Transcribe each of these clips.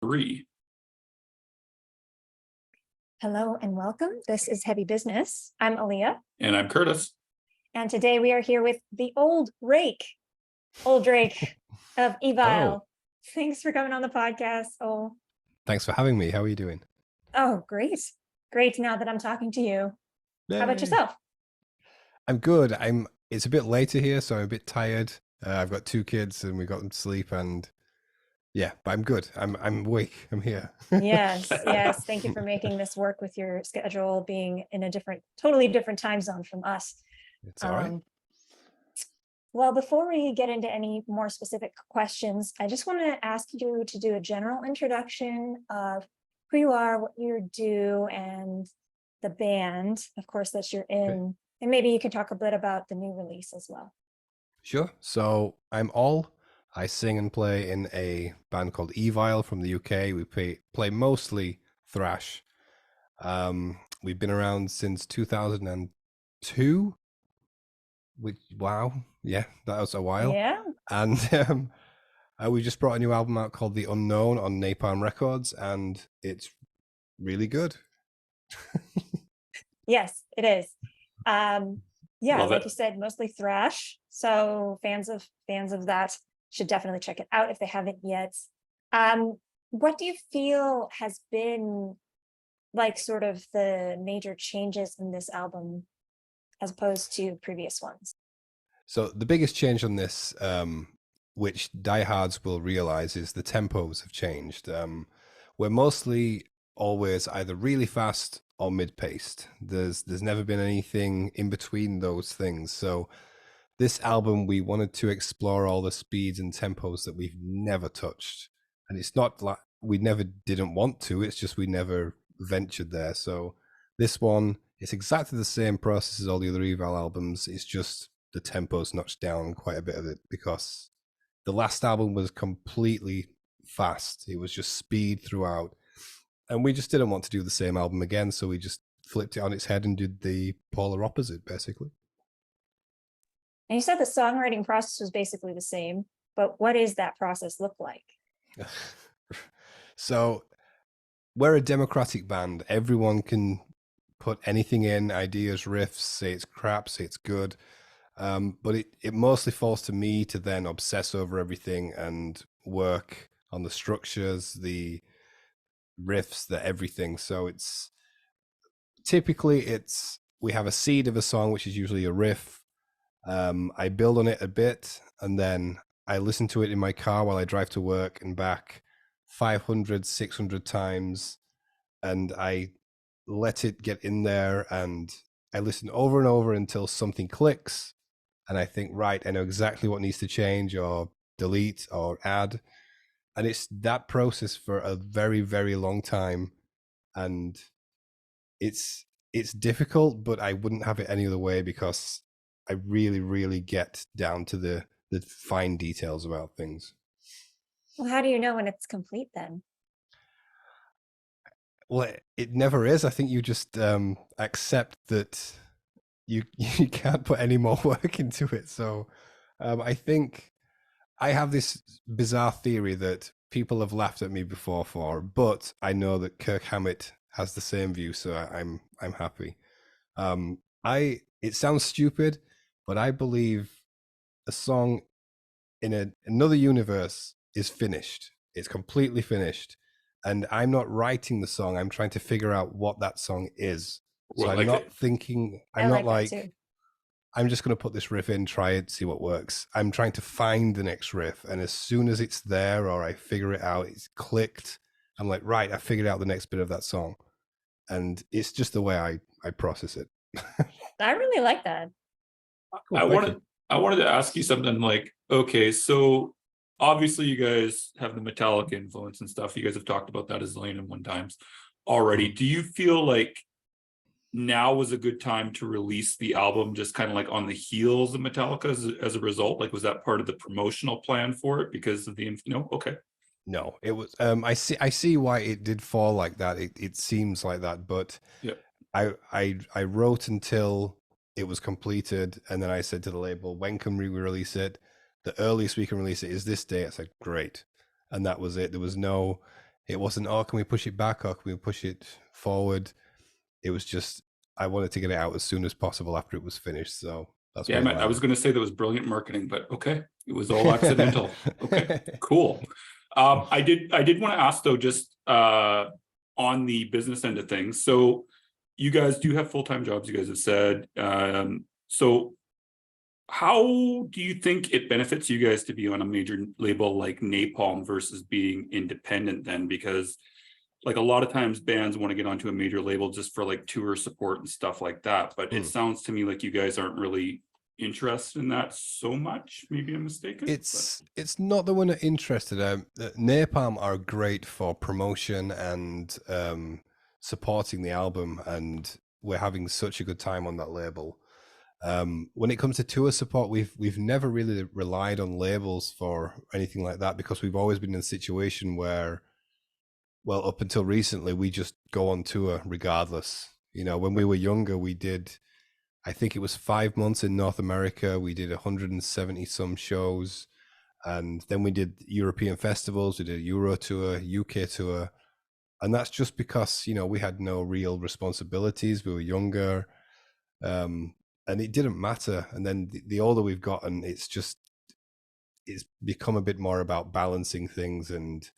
3. Hello and welcome. This is Heavy Business. I'm Aaliyah. And I'm Curtis. And today we are here with the old Drake of Evile. Oh. Thanks for coming on the podcast. Thanks for having me. How are you doing? Oh, great. Great now that I'm talking to you. Yay. How about yourself? I'm good. It's a bit later here, so I'm a bit tired. I've got 2 kids and we got them to sleep, and yeah, but I'm good. I'm awake. I'm here. Yes. Thank you for making this work with your schedule being in a totally different time zone from us. It's all right. Well, before we get into any more specific questions, I just want to ask you to do a general introduction of who you are, what you do, and the band, of course, that you're in. Okay. And maybe you can talk a bit about the new release as well. Sure. So I sing and play in a band called Evile from the UK. We play mostly thrash. We've been around since 2002. Wow. Yeah, that was a while. Yeah. And we just brought a new album out called The Unknown on Napalm Records, and it's really good. Yes, it is. Yeah, Love like it. You said, mostly thrash. So fans of that should definitely check it out if they haven't yet. What do you feel has been like sort of the major changes in this album as opposed to previous ones? So the biggest change on this, which diehards will realize, is the tempos have changed. We're mostly always either really fast or mid-paced. There's never been anything in between those things. So this album, we wanted to explore all the speeds and tempos that we've never touched. And it's not like we never didn't want to, it's just we never ventured there. So this one, it's exactly the same process as all the other Evil albums. It's just the tempo's notched down quite a bit of it, because the last album was completely fast. It was just speed throughout. And we just didn't want to do the same album again, so we just flipped it on its head and did the polar opposite, basically. And you said the songwriting process was basically the same, but what does that process look like? So we're a democratic band. Everyone can put anything in, ideas, riffs, say it's crap, say it's good. But it mostly falls to me to then obsess over everything and work on the structures, the riffs, the everything. So it's typically we have a seed of a song, which is usually a riff. I build on it a bit, and then I listen to it in my car while I drive to work and back 500, 600 times, and I let it get in there, and I listen over and over until something clicks, and I think, right, I know exactly what needs to change or delete or add. And it's that process for a very, very long time. And it's difficult, but I wouldn't have it any other way, because I really, really get down to the fine details about things. Well, how do you know when it's complete then? Well, it never is. I think you just accept that you can't put any more work into it. So I think I have this bizarre theory that people have laughed at me before for, but I know that Kirk Hammett has the same view, so I'm happy. It sounds stupid, but I believe a song in another universe is finished. It's completely finished, and I'm not writing the song. I'm trying to figure out what that song is. So I'm not thinking. I'm not like I'm just going to put this riff in, try it, see what works. I'm trying to find the next riff. And as soon as it's there, or I figure it out, it's clicked, I'm like, right, I figured out the next bit of that song. And it's just the way I process it. I really like that. Cool, I wanted to ask you something like, okay, so obviously you guys have the Metallica influence and stuff. You guys have talked about that as zillion and one times already. Do you feel like now was a good time to release the album just kind of like on the heels of Metallica as a result? Like, was that part of the promotional plan for it because of the, okay. No, it was, I see why it did fall like that. It seems like that, but yeah. I wrote until it was completed. And then I said to the label, when can we release it? The earliest we can release it is this day. I said, great. And that was it. There was no, It wasn't, oh, can we push it back or can we push it forward? It was just, I wanted to get it out as soon as possible after it was finished. So that's Yeah, why it I was landed. going to say that was brilliant marketing, but okay, it was all accidental. Okay, cool. I did want to ask though, just on the business end of things. So you guys do have full-time jobs, you guys have said. So how do you think it benefits you guys to be on a major label like Napalm versus being independent then? Because like a lot of times bands want to get onto a major label just for like tour support and stuff like that. But it sounds to me like you guys aren't really interested in that so much. Maybe I'm mistaken. It's not that we're not interested. Napalm are great for promotion and supporting the album, and we're having such a good time on that label. When it comes to tour support, we've never really relied on labels for anything like that because we've always been in a situation where, well, up until recently, we just go on tour regardless. You know, when we were younger, we did, I think it was 5 months in North America. We did 170 some shows. And then we did European festivals. We did a Euro tour, UK tour. And that's just because, you know, we had no real responsibilities. We were younger. And it didn't matter. And then the older we've gotten, it's become a bit more about balancing things, and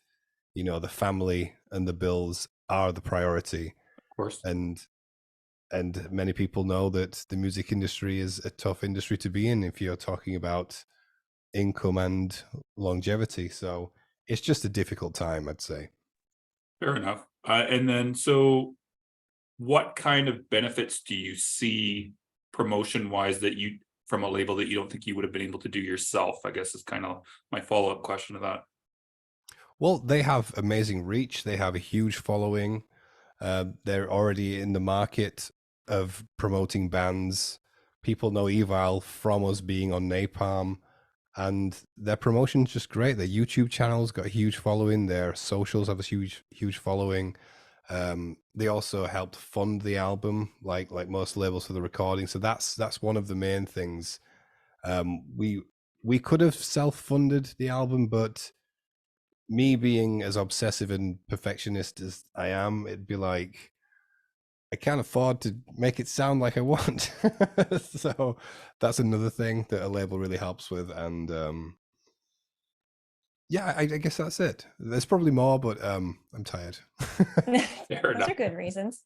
you know, the family and the bills are the priority. Of course. And many people know that the music industry is a tough industry to be in if you're talking about income and longevity. So it's just a difficult time, I'd say. Fair enough. And then so what kind of benefits do you see promotion wise that you from a label that you don't think you would have been able to do yourself? I guess is kind of my follow-up question to that. Well, they have amazing reach. They have a huge following. They're already in the market of promoting bands. People know Evile from us being on Napalm, and their promotion's just great. Their YouTube channel's got a huge following. Their socials have a huge following. They also helped fund the album, like most labels, for the recording. So that's one of the main things. We could have self-funded the album, but me being as obsessive and perfectionist as I am, it'd be like, I can't afford to make it sound like I want. So that's another thing that a label really helps with. And yeah, I guess that's it. There's probably more, but I'm tired. Those are good reasons.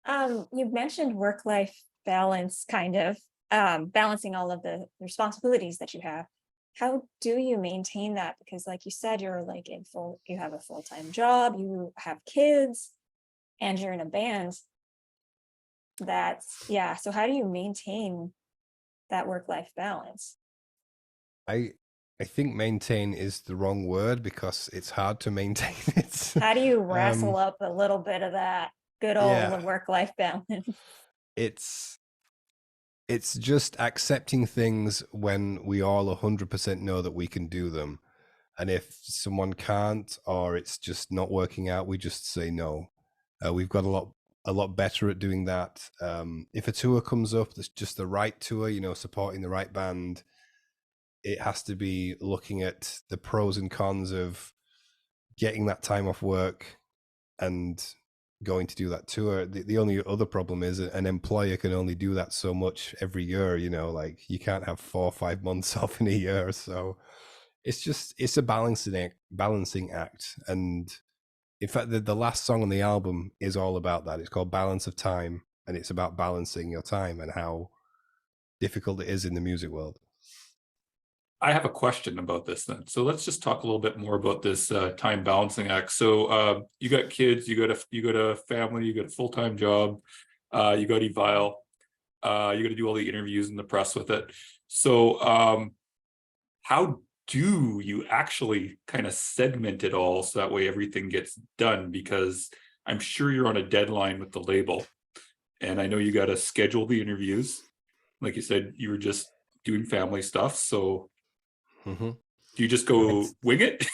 You've mentioned work-life balance, kind of balancing all of the responsibilities that you have. How do you maintain that? Because like you said, you're like you have a full-time job, you have kids, and you're in a band. So how do you maintain that work-life balance? I think maintain is the wrong word because it's hard to maintain it. How do you wrestle up a little bit of that good old work-life balance? It's just accepting things when we all 100% know that we can do them. And if someone can't, or it's just not working out, we just say no. We've got a lot better at doing that. If a tour comes up that's just the right tour, you know, supporting the right band, it has to be looking at the pros and cons of getting that time off work and going to do that tour. The only other problem is an employer can only do that so much every year, you know, like you can't have 4 or 5 months off in a year. So it's a balancing act. And in fact, the last song on the album is all about that. It's called Balance of Time, and it's about balancing your time and how difficult it is in the music world. I have a question about this then. So let's just talk a little bit more about this time balancing act. So you got kids, you got a family, you got a full-time job, you got Evile, you got to do all the interviews and the press with it. So how do you actually kind of segment it all so that way everything gets done? Because I'm sure you're on a deadline with the label, and I know you got to schedule the interviews. Like you said, you were just doing family stuff. So do you just go wing it?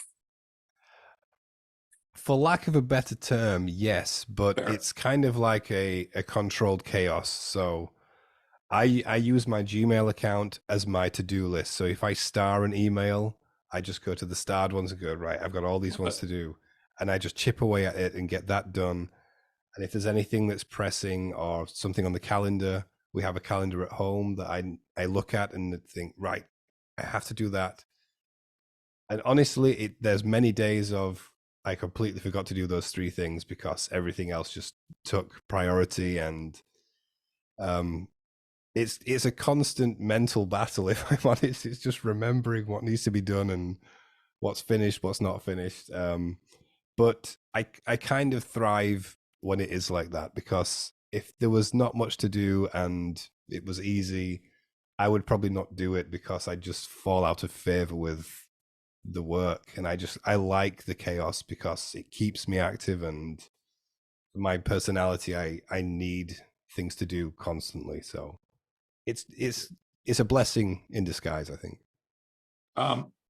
For lack of a better term, yes, but Fair. it's kind of like a controlled chaos. So I use my Gmail account as my to-do list. So if I star an email, I just go to the starred ones and go, right, I've got all these ones to do. and I just chip away at it and get that done. And if there's anything that's pressing or something on the calendar, we have a calendar at home that I look at and think, right, I have to do that. And honestly, there's many days of I completely forgot to do those three things because everything else just took priority, and um, it's a constant mental battle. If I'm honest, it's just remembering what needs to be done and what's finished, what's not finished. But I kind of thrive when it is like that, because if there was not much to do and it was easy, I would probably not do it because I just fall out of favor with the work. And I like the chaos because it keeps me active, and my personality, I need things to do constantly. So it's a blessing in disguise, I think.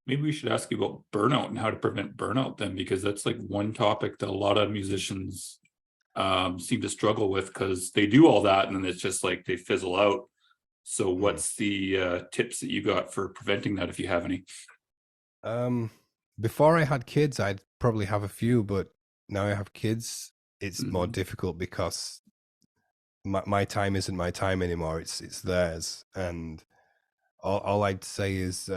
Maybe we should ask you about burnout and how to prevent burnout then, because that's like one topic that a lot of musicians seem to struggle with, because they do all that and then it's just like they fizzle out. So what's the tips that you got for preventing that, if you have any? Before I had kids, I'd probably have a few, but now I have kids, it's more difficult because my time isn't my time anymore. It's theirs. And all I'd say is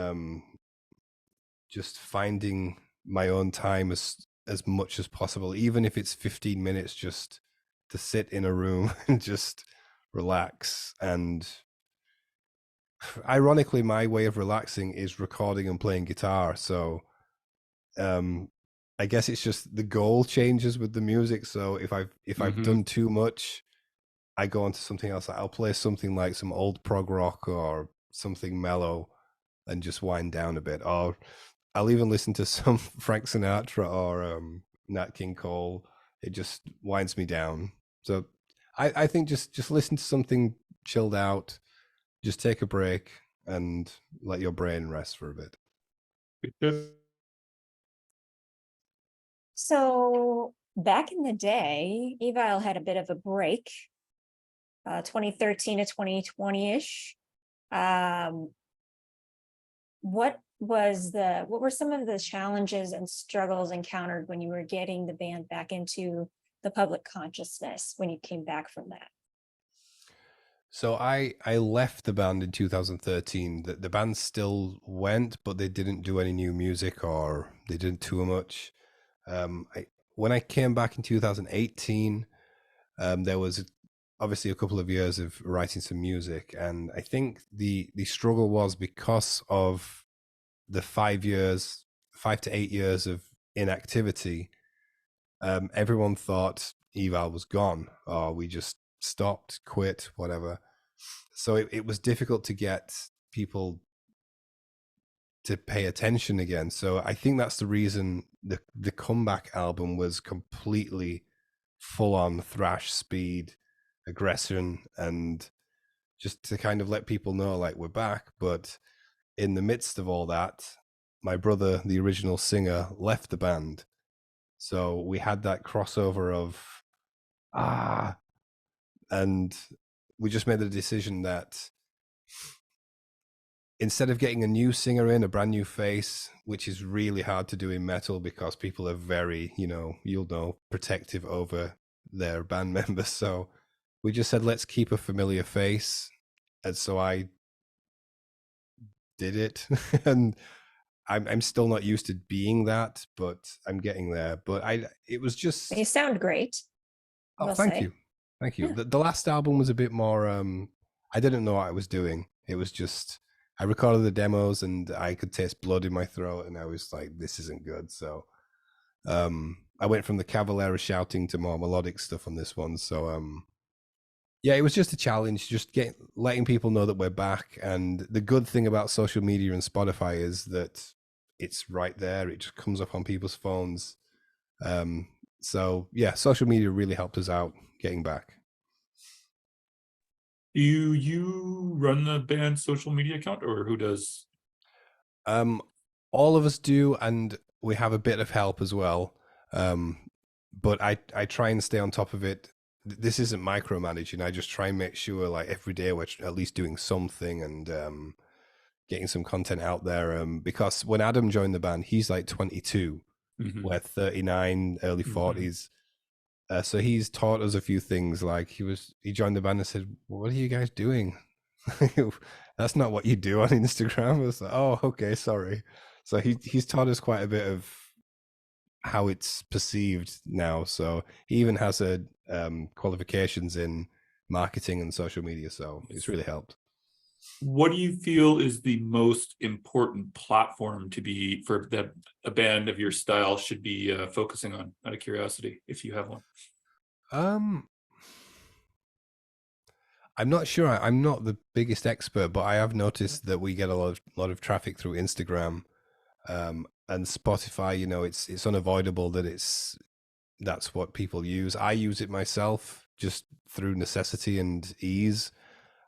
just finding my own time as much as possible, even if it's 15 minutes, just to sit in a room and just relax. And ironically, my way of relaxing is recording and playing guitar. So I guess it's just the goal changes with the music. So if I've done too much, I go on to something else. I'll play something like some old prog rock or something mellow and just wind down a bit. Or I'll even listen to some Frank Sinatra or Nat King Cole. It just winds me down. So I think just listen to something chilled out, just take a break and let your brain rest for a bit. Good tip. So back in the day, Evile had a bit of a break, 2013 to 2020-ish. What were some of the challenges and struggles encountered when you were getting the band back into the public consciousness when you came back from that? So I left the band in 2013. The band still went, but they didn't do any new music or they didn't tour much. When I came back in 2018, there was obviously a couple of years of writing some music, and I think the struggle was because of the 5 to 8 years of inactivity. Everyone thought Evile was gone, or we just stopped, quit, whatever. So it was difficult to get people to pay attention again. So I think that's the reason the comeback album was completely full on thrash, speed, aggression, and just to kind of let people know like we're back. But in the midst of all that, my brother, the original singer, left the band. So we had that crossover of and we just made the decision that instead of getting a new singer in, a brand new face, which is really hard to do in metal because people are very, you'll know, protective over their band members. So we just said, let's keep a familiar face. And so I did it. And I'm still not used to being that, but I'm getting there. But it was just. You sound great. Oh, thank you. Thank you. The last album was a bit more, I didn't know what I was doing. It was just, I recorded the demos and I could taste blood in my throat and I was like, this isn't good. So I went from the Cavalera shouting to more melodic stuff on this one. So yeah, it was just a challenge, just letting people know that we're back. And the good thing about social media and Spotify is that it's right there. It just comes up on people's phones. So yeah, social media really helped us out getting back. Do you run the band's social media account, or who does? All of us do, and we have a bit of help as well. But I try and stay on top of it. This isn't micromanaging. I just try and make sure like every day we're at least doing something and getting some content out there. Because when Adam joined the band, he's like 22. Mhm. we're 39, early Mhm. 40s. So he's taught us a few things. Like he joined the band and said, "What are you guys doing? That's not what you do on Instagram." I was like, "Oh, okay, sorry." So he's taught us quite a bit of how it's perceived now. So he even has a qualifications in marketing and social media. So it's really helped. What do you feel is the most important platform to be for that a band of your style should be focusing on, out of curiosity, if you have one? Um, I'm not sure. I'm not the biggest expert, but I have noticed that we get a lot of traffic through Instagram, and Spotify. You know, it's unavoidable that that's what people use. I use it myself just through necessity and ease.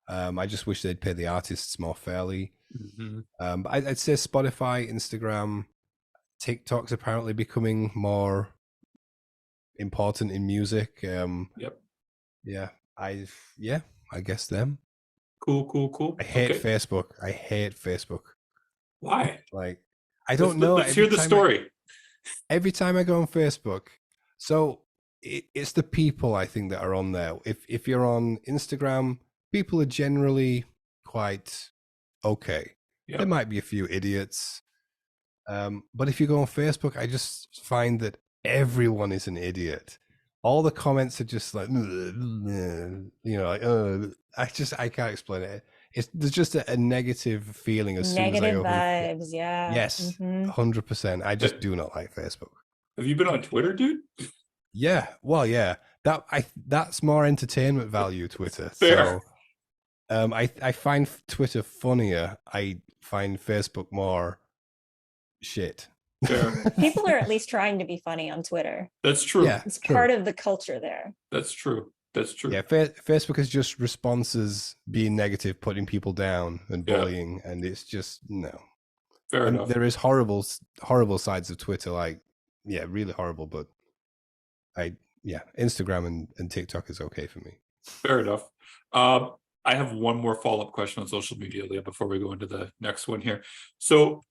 I just wish they'd pay the artists more fairly. Mhm. But I'd say Spotify, Instagram, TikTok's apparently becoming more important in music. Yep. Yeah, yeah, I guess them. Cool. I hate Okay. Facebook. I hate Facebook. Why? Like, I don't know. Let's hear the story. Every time I go on Facebook, so it's the people I think that are on there. If you're on Instagram, people are generally quite okay. There Yep. might be a few idiots, but if you go on Facebook, I just find that everyone is an idiot. All the comments are just like, like, I can't explain it. There's just a negative feeling as soon as I Negative open. vibes, yeah. Yes, Hmm. 100%. I Uh, just do not like Facebook. Have you been on Twitter, dude? Yeah, well, yeah. That's more entertainment value, Twitter. Fair. So, I find Twitter funnier. I find Facebook more shit. Fair. People are at least trying to be funny on Twitter. That's true. Yeah, It's true. part of the culture there. That's true. That's true. Yeah, Facebook is just responses being negative, putting people down, and Yeah. bullying, and it's just no. Fair And enough. there is horrible sides of Twitter, like yeah, really horrible. But Instagram and TikTok is okay for me. Fair enough. I have one more follow-up question on social media, Leah, before we go into the next one here. So,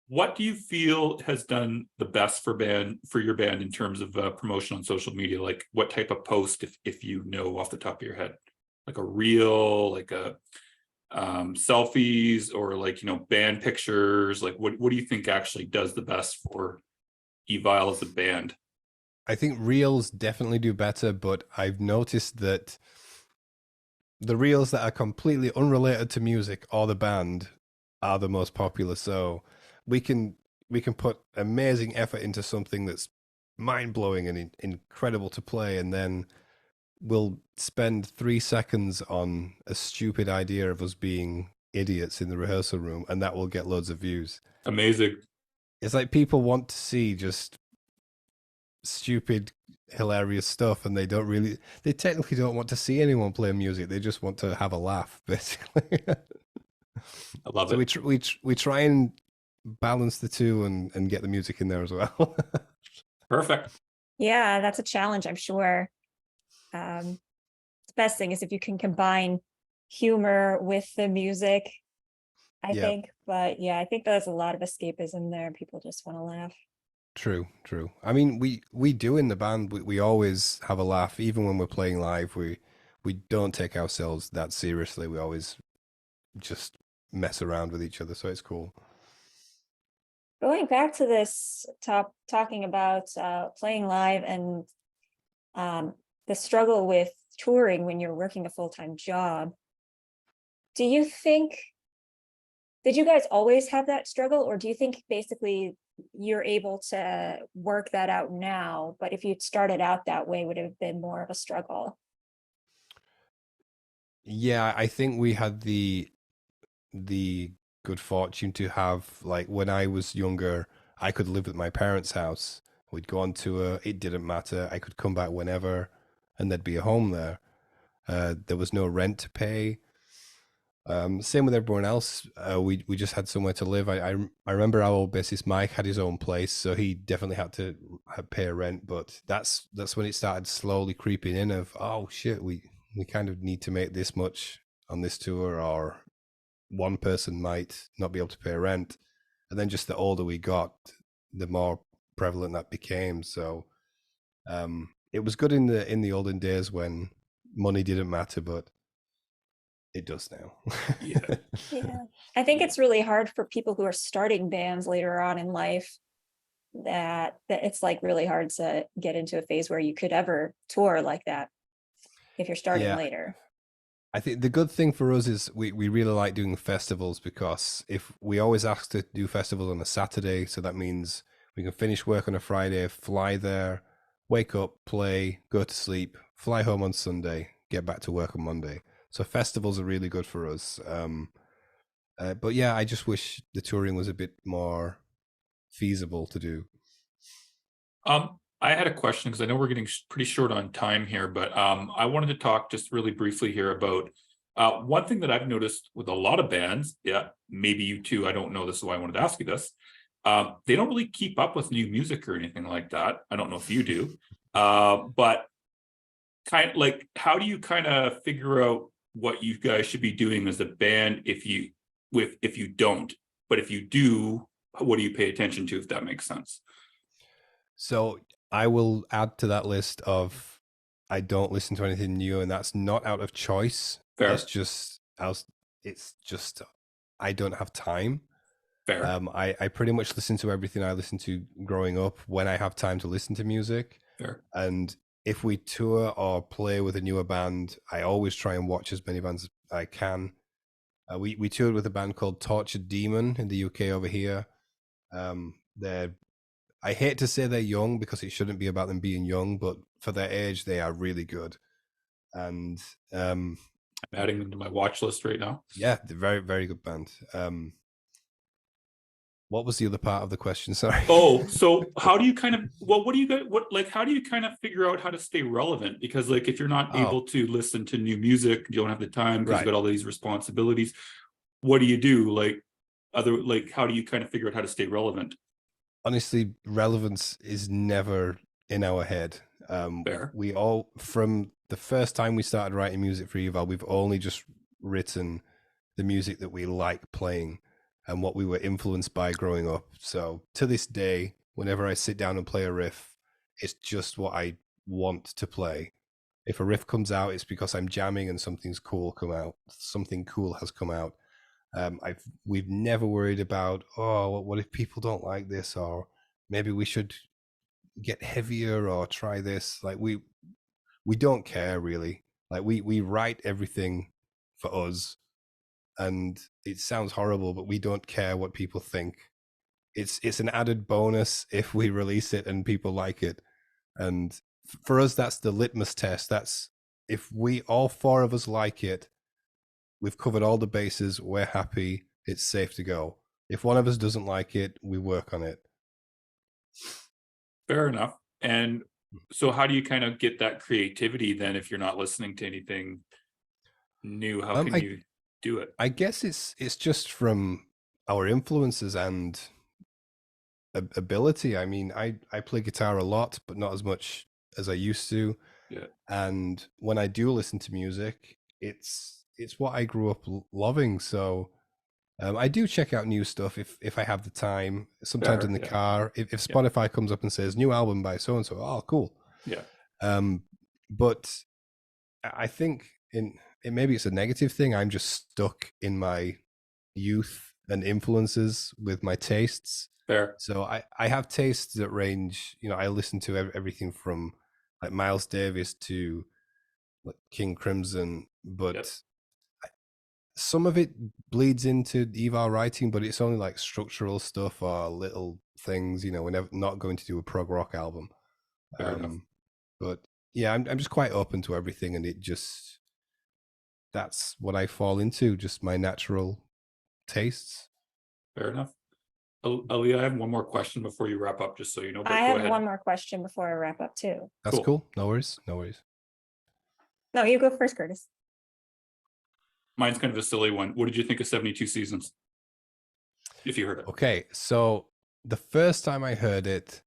what do you feel has done the best for your band in terms of promotion on social media? Like, what type of post, if you know off the top of your head, like a reel, like a selfies, or like band pictures? Like, what do you think actually does the best for Evile as a band? I think reels definitely do better, but I've noticed that the reels that are completely unrelated to music or the band are the most popular. So we can put amazing effort into something that's mind blowing and incredible to play, and then we'll spend 3 seconds on a stupid idea of us being idiots in the rehearsal room, and that will get loads of views. Amazing. It's like people want to see just stupid hilarious stuff, and they technically don't want to see anyone play music. They just want to have a laugh, basically. I love So it. we try and balance the two and get the music in there as well. Perfect. Yeah, that's a challenge, I'm sure. The best thing is if you can combine humor with the music, I Yeah. think. But yeah, I think there's a lot of escapism there. People just want to laugh. True. I mean, we do in the band. We always have a laugh, even when we're playing live. We don't take ourselves that seriously. We always just mess around with each other, so it's cool. Going back to this talking about playing live and the struggle with touring when you're working a full-time job, do you think, did you guys always have that struggle, or do you think basically you're able to work that out now, but if you'd started out that way, would it have been more of a struggle? Yeah, I think we had the good fortune to have, like, when I was younger, I could live at my parents' house. We'd go on tour. It didn't matter. I could come back whenever, and there'd be a home there. There was no rent to pay. Same with everyone else. We just had somewhere to live. I remember our old bassist Mike had his own place, so he definitely had to pay a rent. But that's when it started slowly creeping in of, oh shit, we kind of need to make this much on this tour, or one person might not be able to pay rent. And then just the older we got, the more prevalent that became. So it was good in the olden days when money didn't matter, but it does now. Yeah. Yeah, I think it's really hard for people who are starting bands later on in life, that it's like really hard to get into a phase where you could ever tour like that if you're starting Yeah. later. I think the good thing for us is we really like doing festivals, because if we always ask to do festivals on a Saturday, so that means we can finish work on a Friday, fly there, wake up, play, go to sleep, fly home on Sunday, get back to work on Monday. So festivals are really good for us. But yeah, I just wish the touring was a bit more feasible to do. I had a question because I know we're getting pretty short on time here, but I wanted to talk just really briefly here about one thing that I've noticed with a lot of bands. Yeah, maybe you too. I don't know. This is why I wanted to ask you this. They don't really keep up with new music or anything like that. I don't know if you do, but kind of like, how do you kind of figure out what you guys should be doing as a band if you don't, but if you do, what do you pay attention to, if that makes sense? So I will add to that list of, I don't listen to anything new, and that's not out of choice. Fair. It's just I don't have time. Fair. I pretty much listen to everything I listened to growing up when I have time to listen to music. Fair. And if we tour or play with a newer band, I always try and watch as many bands as I can. We toured with a band called Tortured Demon in the UK over here. They're, I hate to say they're young because it shouldn't be about them being young, but for their age, they are really good. And I'm adding them to my watch list right now. Yeah, they're very, very good band. What was the other part of the question? Sorry. Oh, so how do you kind of, well, what do you guys, how do you kind of figure out how to stay relevant? Because like, if you're not able to listen to new music, you don't have the time because you've got all these responsibilities. What do you do? Like, how do you kind of figure out how to stay relevant? Honestly, relevance is never in our head. Fair. We all, from the first time we started writing music for Evile, we've only just written the music that we like playing and what we were influenced by growing up. So to this day, whenever I sit down and play a riff, it's just what I want to play. If a riff comes out, it's because I'm jamming and something cool has come out. We've never worried about, oh, what if people don't like this, or maybe we should get heavier or try this. Like we don't care really. Like we write everything for us, and it sounds horrible, but we don't care what people think. It's an added bonus if we release it and people like it. And for us, that's the litmus test. That's, if we, all four of us, like it, we've covered all the bases, we're happy, it's safe to go. If one of us doesn't like it, we work on it. Fair enough. And so how do you kind of get that creativity then if you're not listening to anything new? How can you do it? I guess it's just from our influences and ability. I mean, I play guitar a lot, but not as much as I used to. Yeah. And when I do listen to music, it's what I grew up loving. So I do check out new stuff if I have the time. Sometimes in the car, if Spotify comes up and says new album by so and so, oh, cool. Yeah. But I think maybe it's a negative thing. I'm just stuck in my youth and influences with my tastes. Fair. So I have tastes that range. You know, I listen to everything from like Miles Davis to like King Crimson, but some of it bleeds into Evile writing, but it's only like structural stuff or little things. You know, we're not going to do a prog rock album. Fair enough. But yeah, I'm just quite open to everything, and that's what I fall into, just my natural tastes. Fair enough. Aaliyah, I have one more question before you wrap up, just so you know. I have one more question before I wrap up too. That's cool. No worries. No worries. No, you go first, Curtis. Mine's kind of a silly one. What did you think of 72 Seasons? If you heard it. Okay, so the first time I heard it,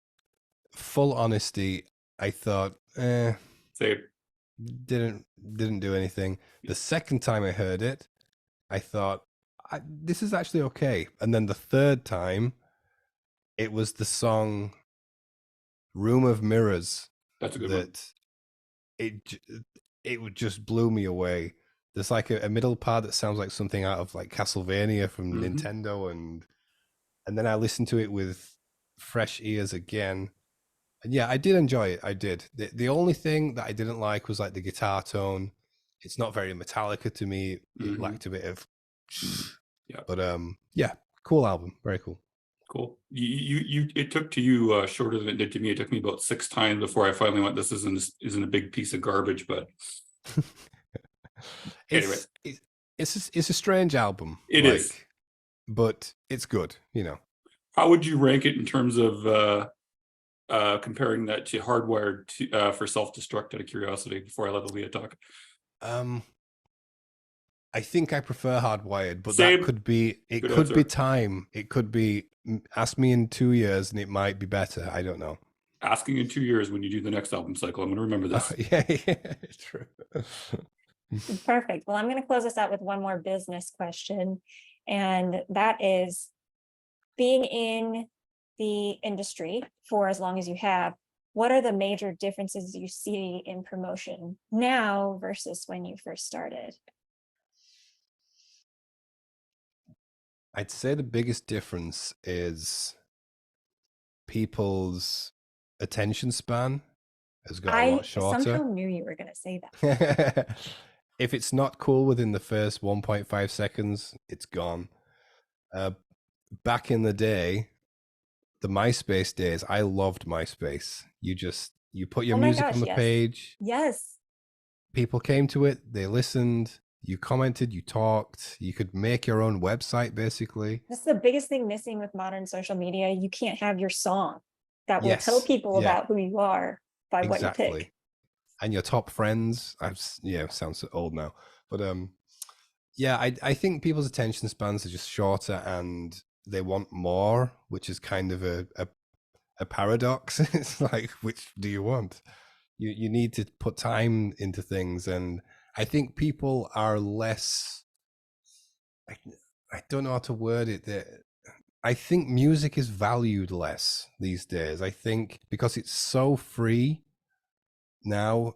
full honesty, I thought, Say it. Didn't do anything. The second time I heard it, I thought, this is actually okay. And then the third time, it was the song Room of Mirrors. That's a good one. That it just blew me away. There's like a middle part that sounds like something out of like Castlevania from Nintendo, and then I listened to it with fresh ears again. And yeah, I did enjoy it. I did. The only thing that I didn't like was like the guitar tone. It's not very Metallica to me. It lacked a bit of yeah. But yeah, cool album. Very cool. Cool. You it took to you shorter than it did to me. It took me about 6 times before I finally went, this isn't a big piece of garbage, but anyway. It's a strange album. It is. But it's good, you know. How would you rank it in terms of comparing that to Hardwired to, for Self-Destruct, out of curiosity, before I let Aaliyah talk? I think I prefer Hardwired, but Same. that could be time. It could be, ask me in 2 years and it might be better. I don't know. Asking in 2 years when you do the next album cycle. I'm going to remember this. Yeah, true. Perfect. Well, I'm going to close this out with one more business question. And that is, being in the industry for as long as you have, what are the major differences you see in promotion now versus when you first started? I'd say the biggest difference is people's attention span has got a lot shorter. I somehow knew you were going to say that. If it's not cool within the first 1.5 seconds, it's gone. Back in the day, the MySpace days, I loved MySpace. You put your music on the page. Yes. People came to it, they listened, you commented, you talked, you could make your own website, basically. That's the biggest thing missing with modern social media. You can't have your song that will tell people about who you are by what you pick. And your top friends. Sounds old now. But yeah, I think people's attention spans are just shorter and they want more, which is kind of a paradox. It's like, which do you want? You need to put time into things, and I think people are less, I don't know how to word it. I think music is valued less these days. I think because it's so free now,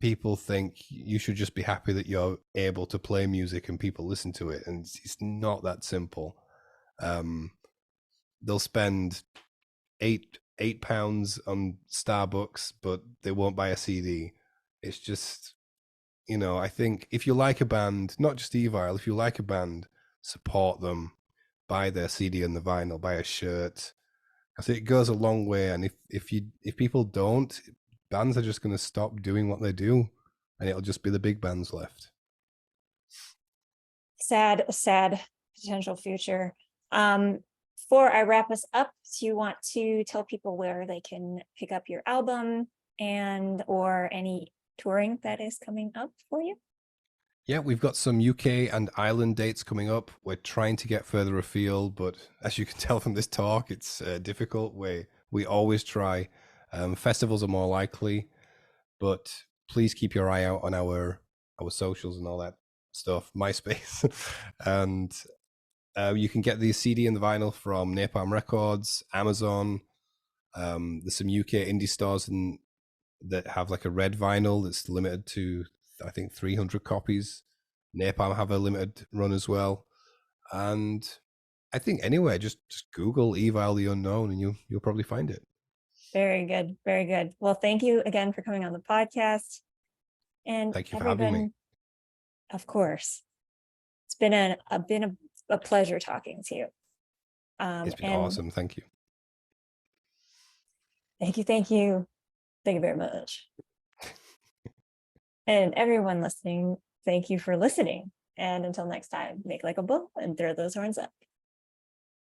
people think you should just be happy that you're able to play music and people listen to it, and it's not that simple. They'll spend £8 on Starbucks, but they won't buy a CD. It's just, I think if you like a band, not just Evile, if you like a band, support them, buy their CD and the vinyl, buy a shirt. I think it goes a long way. And if people don't, bands are just going to stop doing what they do, and it'll just be the big bands left. Sad potential future. Before I wrap us up, do you want to tell people where they can pick up your album or any touring that is coming up for you? Yeah, we've got some UK and Ireland dates coming up. We're trying to get further afield, but as you can tell from this talk, it's difficult. We always try. Festivals are more likely, but please keep your eye out on our socials and all that stuff, MySpace. And you can get the CD and the vinyl from Napalm Records, Amazon. There's some UK indie stores that have like a red vinyl that's limited to, I think, 300 copies. Napalm have a limited run as well. And I think anyway, just Google Evile the Unknown and you'll probably find it. Very good. Very good. Well, thank you again for coming on the podcast. And thank you for having me. Of course. It's been a pleasure talking to you. It's been awesome. Thank you. Thank you. Thank you. Thank you very much. And everyone listening, thank you for listening. And until next time, make like a bull and throw those horns up.